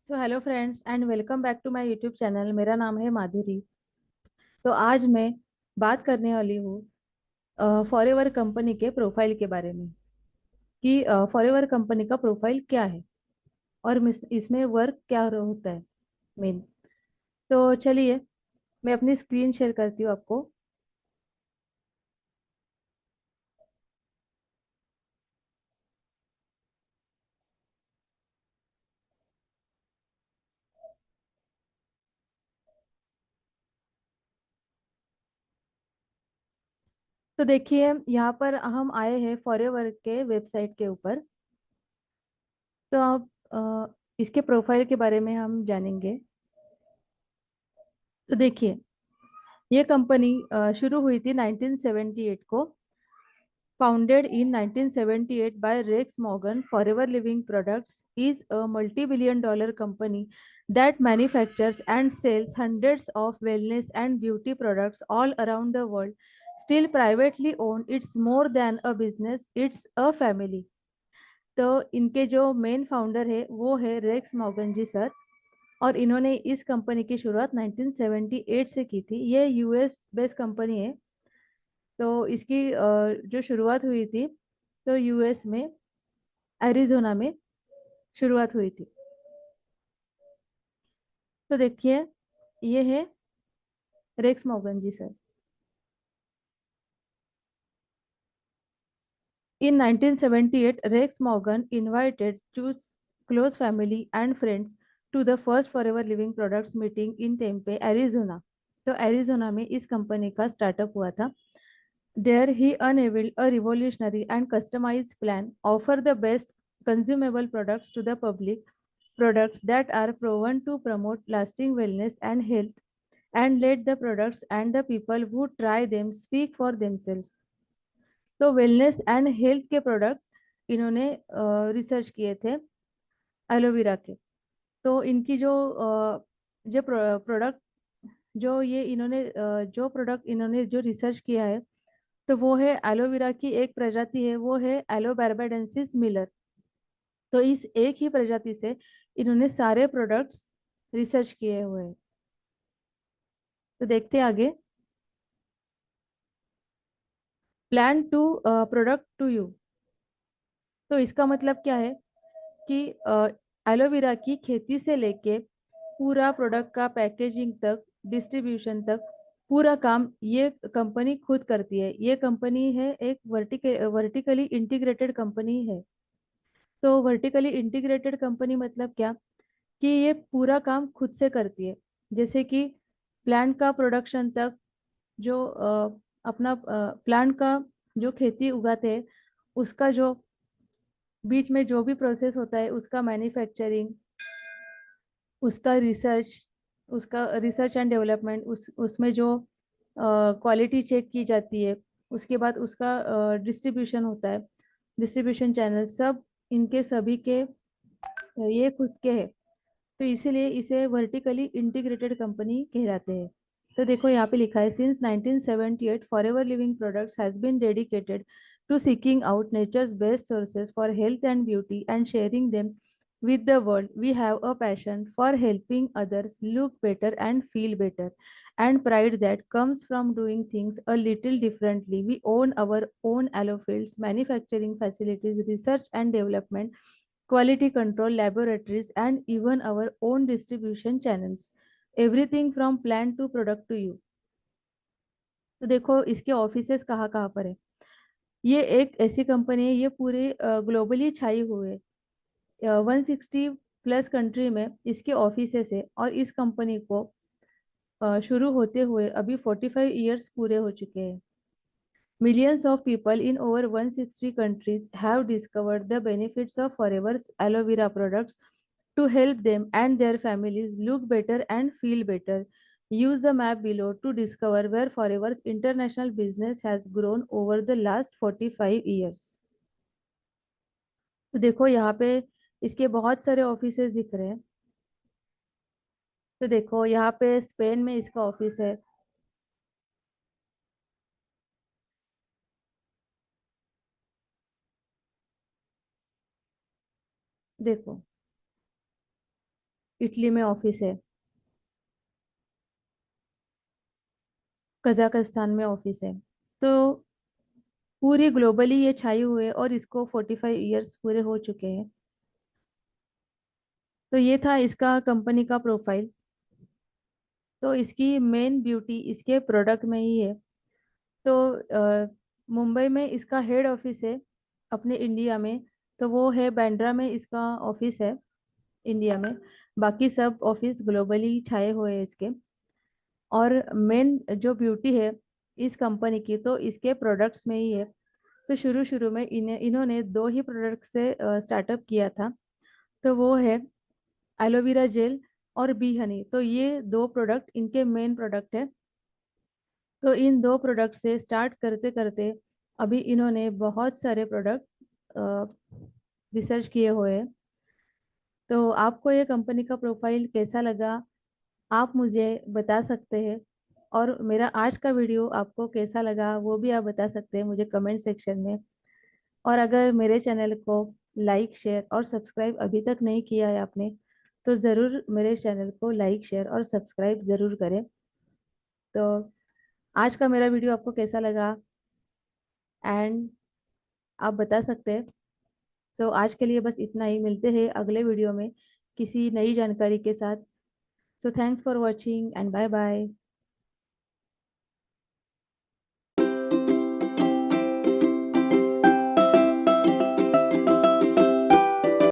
So hello friends and welcome back to my YouTube channel. मेरा नाम है माधुरी। तो आज मैं बात करने वाली हूँ फॉरएवर कंपनी के प्रोफाइल के बारे में कि फॉरएवर कंपनी का प्रोफाइल क्या है और इसमें वर्क क्या होता है मेन। तो चलिए मैं अपनी स्क्रीन शेयर करती हूँ आपको। तो देखिए यहाँ पर हम आए हैं फॉरएवर के वेबसाइट के ऊपर। तो आप इसके प्रोफाइल के बारे में हम जानेंगे। तो देखिए ये कंपनी शुरू हुई थी 1978 को। Founded in 1978 by Rex Morgan, Forever Living Products is a multi-billion dollar company that manufactures and sells hundreds of wellness and beauty products all around the world. Still privately owned, it's more than a business, it's a family. तो इनके जो main founder है वो है Rex Morgan ji sir. और इन्होंने इस company की शुरुआत 1978 से की थी। ये यूएस बेस्ड कंपनी है। तो इसकी जो शुरुआत हुई थी तो यूएस में एरिजोना में शुरुआत हुई थी। तो देखिए ये है Rex Morgan ji sir. In 1978, Rex Morgan invited two close family and friends to the first Forever Living Products meeting in Tempe, Arizona। तो एरिजोना में इस कंपनी का स्टार्टअप हुआ था। There he unveiled a revolutionary and customized plan, offer the best consumable products to the public, products that are proven to promote lasting wellness and health, and let the products and the people who try them speak for themselves। तो wellness and health के product इन्होंने research किए थे aloe vera के। तो इनकी जो product जो ये इन्होंने जो प्रोडक्ट इन्होंने जो रिसर्च किया है तो वो है एलोवेरा की एक प्रजाति है, वो है एलोबार्बाडेंसिस मिलर। तो इस एक ही प्रजाति से इन्होंने सारे प्रोडक्ट्स रिसर्च किए हुए हैं। तो देखते हैं आगे। Plan to product to you. तो इसका मतलब क्या है कि एलोवेरा की खेती से लेके पूरा प्रोडक्ट का पैकेजिंग तक, डिस्ट्रीब्यूशन तक पूरा काम ये कंपनी खुद करती है। ये कंपनी है एक वर्टिकली इंटीग्रेटेड कंपनी है। तो वर्टिकली इंटीग्रेटेड कंपनी मतलब क्या कि ये पूरा काम खुद से करती है। जैसे कि प्लांट का प्रोडक्शन तक, जो अपना प्लांट का जो खेती उगाते हैं उसका जो बीच में जो भी प्रोसेस होता है उसका मैन्युफैक्चरिंग, उसका रिसर्च, उसका रिसर्च एंड डेवलपमेंट, उसमें जो क्वालिटी चेक की जाती है, उसके बाद उसका डिस्ट्रीब्यूशन होता है, डिस्ट्रीब्यूशन चैनल सब इनके सभी के ये खुद के हैं। तो इसीलिए इसे वर्टिकली इंटीग्रेटेड कंपनी कहलाते हैं। तो देखो यहाँ पे लिखा है since 1978 Forever Living Products has been dedicated to seeking out nature's best sources for health and beauty and sharing them with the world। We have a passion for helping others look better and feel better, and pride that comes from doing things a little differently। We own our own aloe fields, manufacturing facilities, research and development, quality control laboratories, and even our own distribution channels। Everything from plant to product to you। तो देखो इसके offices कहाँ कहाँ पर है। ये एक ऐसी कंपनी है, ये पूरे ग्लोबली छाई हुई है। 160 प्लस कंट्री में इसके ऑफिसेस है। और इस कंपनी को शुरू होते हुए अभी 45 ईयर्स पूरे हो चुके हैं। Millions of people in over 160 countries have discovered the benefits of Forever's aloe vera products to help them and their families look better and feel better। Use the map below to discover where Forever's international business has grown over the last 45 years। तो देखो यहाँ पे इसके बहुत सारे offices दिख रहे हैं। तो देखो यहाँ पे स्पेन में इसका ऑफिस है। देखो इटली में ऑफिस है, कजाकिस्तान में ऑफिस है। तो पूरी ग्लोबली ये छाई हुई है और इसको 45 इयर्स पूरे हो चुके हैं। तो ये था इसका कंपनी का प्रोफाइल। तो इसकी मेन ब्यूटी इसके प्रोडक्ट में ही है। तो मुंबई में इसका हेड ऑफिस है अपने इंडिया में। तो वो है बांद्रा में इसका ऑफिस है इंडिया में। बाकी सब ऑफिस ग्लोबली छाए हुए हैं इसके। और मेन जो ब्यूटी है इस कंपनी की तो इसके प्रोडक्ट्स में ही है। तो शुरू शुरू में इन्होंने दो ही प्रोडक्ट से स्टार्टअप किया था। तो वो है एलोवेरा जेल और बी हनी। तो ये दो प्रोडक्ट इनके मेन प्रोडक्ट है। तो इन दो प्रोडक्ट से स्टार्ट करते करते अभी इन्होंने बहुत सारे प्रोडक्ट रिसर्च किए हुए हैं। तो आपको ये कंपनी का प्रोफाइल कैसा लगा, आप मुझे बता सकते हैं। और मेरा आज का वीडियो आपको कैसा लगा वो भी आप बता सकते हैं मुझे कमेंट सेक्शन में। और अगर मेरे चैनल को लाइक शेयर और सब्सक्राइब अभी तक नहीं किया है आपने, तो ज़रूर मेरे चैनल को लाइक शेयर और सब्सक्राइब ज़रूर करें। तो आज का मेरा वीडियो आपको कैसा लगा एंड आप बता सकते हैं। तो आज के लिए बस इतना ही, मिलते हैं अगले वीडियो में किसी नई जानकारी के साथ। So thanks for watching and bye bye.